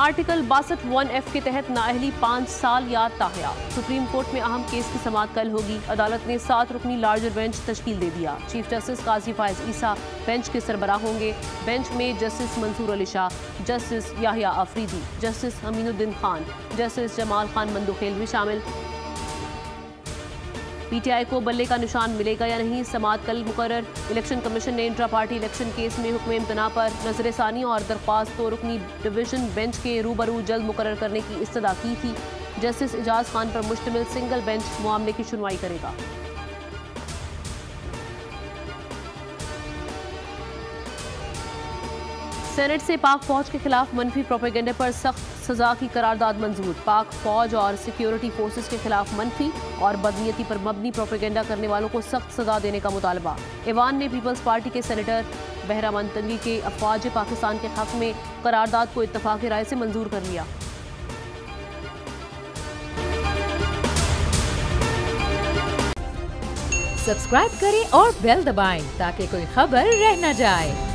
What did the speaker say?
Article 62(1)(f) के तहत नाअहली 5 साल या ताहया। सुप्रीम कोर्ट में अहम केस की समाअत कल होगी। अदालत ने 7 रुकनी लार्जर बेंच तश्कील दे दिया। Chief justice Qazi Faez Isa bench के सरबराह होंगे। बेंच में justice Mansoor Ali Shah, justice Yahya Afridi, justice Aminuddin Khan, justice Jamal Khan Mandokhel भी शामिल। पीटीआई को बल्ले का निशान मिलेगा या नहीं, समाअत कल मुकर्रर। इलेक्शन कमीशन ने इंट्रा पार्टी इलेक्शन केस में हुक्म इम्तना पर नजरसानी और दरख्वास्त 2 रुकनी डिवीजन बेंच के रूबरू जल्द मुकर्रर करने की इस्तदा की थी। जस्टिस इजाज खान पर मुश्तमिल सिंगल बेंच मामले की सुनवाई करेगा। सेनेट से पाक फौज के खिलाफ मनफी प्रोपेगेंडा पर सख्त सजा की करारदाद मंजूर। पाक फौज और सिक्योरिटी फोर्सेस के खिलाफ मनफी और बदनीयती पर मबनी प्रोपेगेंडा करने वालों को सख्त सजा देने का मुतालबा। ईवान ने पीपल्स पार्टी के सेनेटर बहरामन तंगी के अफवाज पाकिस्तान के हक में करारदाद को इत्तफाक़ी राय से मंजूर कर लिया। सब्सक्राइब करें और बेल दबाएं ताकि कोई खबर रह न जाए।